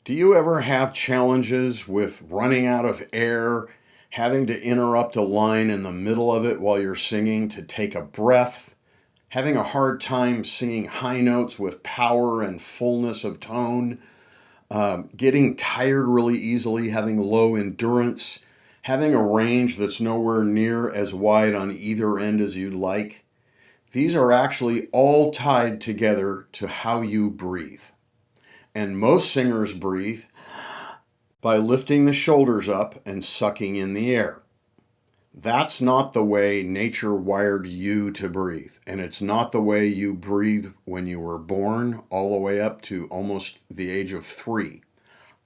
Do you ever have challenges with running out of air, having to interrupt a line in the middle of it while you're singing to take a breath, having a hard time singing high notes with power and fullness of tone, getting tired really easily, having low endurance, having a range that's nowhere near as wide on either end as you'd like? These are actually all tied together to how you breathe. And most singers breathe by lifting the shoulders up and sucking in the air. That's not the way nature wired you to breathe. And it's not the way you breathe when you were born, all the way up to almost the age of 3.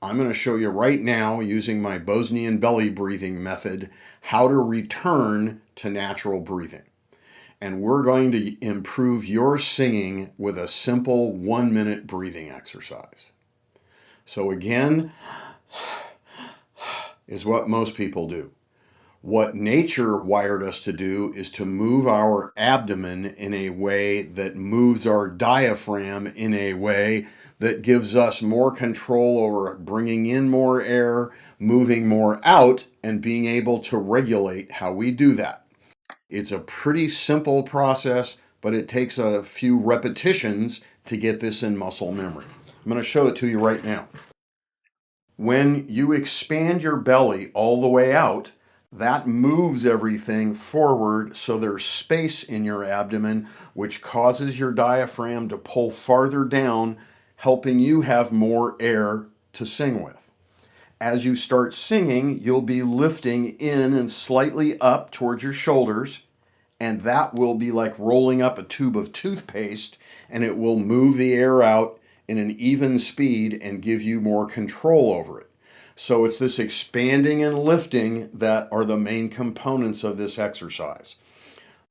I'm going to show you right now, using my Bosnian belly breathing method, how to return to natural breathing. And we're going to improve your singing with a simple 1-minute breathing exercise. So again, is what most people do. What nature wired us to do is to move our abdomen in a way that moves our diaphragm in a way that gives us more control over bringing in more air, moving more out, and being able to regulate how we do that. It's a pretty simple process, but it takes a few repetitions to get this in muscle memory. I'm going to show it to you right now. When you expand your belly all the way out, that moves everything forward, so there's space in your abdomen, which causes your diaphragm to pull farther down, helping you have more air to sing with. As you start singing, you'll be lifting in and slightly up towards your shoulders, and that will be like rolling up a tube of toothpaste, and it will move the air out in an even speed and give you more control over it. So it's this expanding and lifting that are the main components of this exercise.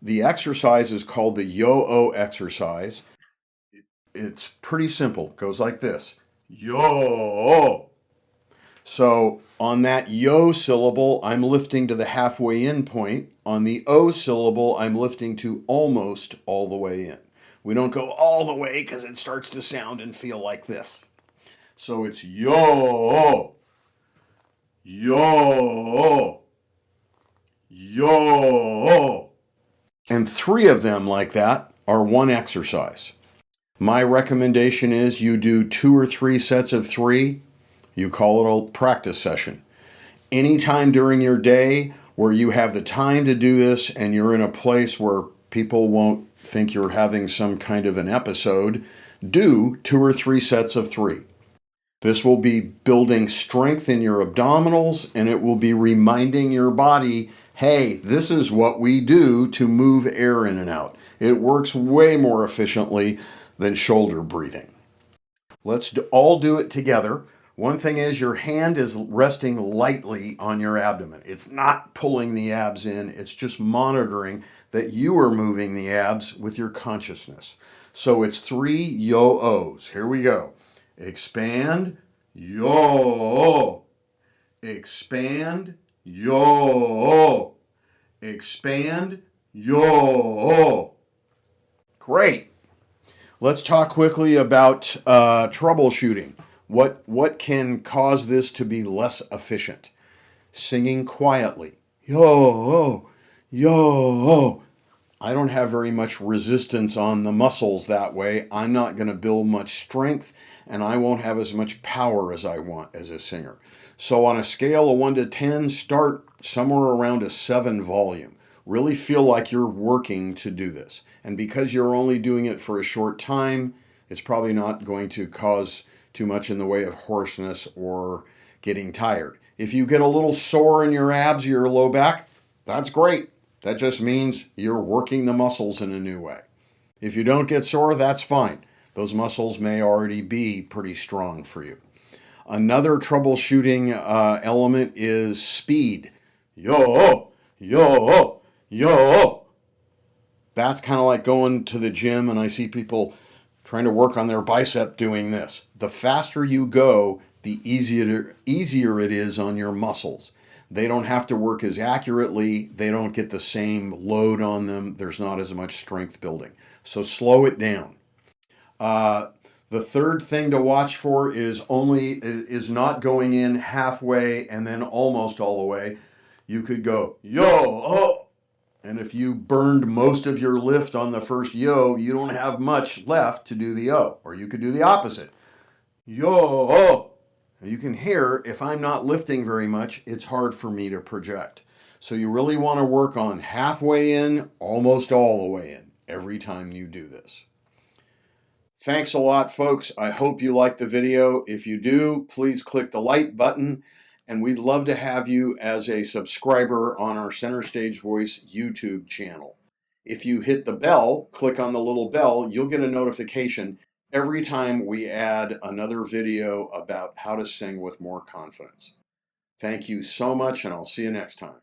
The exercise is called the Yo-O exercise. It's pretty simple. It goes like this. Yo. So on that yo syllable, I'm lifting to the halfway in point. On the O syllable, I'm lifting to almost all the way in. We don't go all the way because it starts to sound and feel like this. So it's yo, yo, yo. And 3 of them like that are one exercise. My recommendation is you do 2 or 3 sets of 3. You call it a practice session. Anytime during your day where you have the time to do this and you're in a place where people won't think you're having some kind of an episode, do 2 or 3 sets of 3. This will be building strength in your abdominals, and it will be reminding your body, hey, this is what we do to move air in and out. It works way more efficiently than shoulder breathing. Let's all do it together. One thing is your hand is resting lightly on your abdomen. It's not pulling the abs in. It's just monitoring that you are moving the abs with your consciousness. So it's 3 yo-os. Here we go. Expand, yo. Expand, yo. Expand, yo. Great. Let's talk quickly about troubleshooting. What can cause this to be less efficient? Singing quietly. Yo, yo. I don't have very much resistance on the muscles that way. I'm not going to build much strength, and I won't have as much power as I want as a singer. So on a scale of 1 to 10, start somewhere around a 7 volume. Really feel like you're working to do this. And because you're only doing it for a short time, it's probably not going to cause too much in the way of hoarseness or getting tired. If you get a little sore in your abs or your low back, that's great. That just means you're working the muscles in a new way. If you don't get sore, that's fine. Those muscles may already be pretty strong for you. Another troubleshooting element is speed. Yo, yo, yo. That's kind of like going to the gym and I see people trying to work on their bicep doing this. The faster you go, the easier it is on your muscles. They don't have to work as accurately. They don't get the same load on them. There's not as much strength building. So slow it down. The third thing to watch for is not going in halfway and then almost all the way. You could go, yo, oh. And if you burned most of your lift on the first yo, you don't have much left to do the oh. Or you could do the opposite. Yo, oh. You can hear if I'm not lifting very much, it's hard for me to project. So you really want to work on halfway in, almost all the way in, every time you do this. Thanks a lot, folks. I hope you liked the video. If you do, please click the like button, and we'd love to have you as a subscriber on our Center Stage Voice YouTube channel. If you hit the bell, click on the little bell, you'll get a notification every time we add another video about how to sing with more confidence. Thank you so much, and I'll see you next time.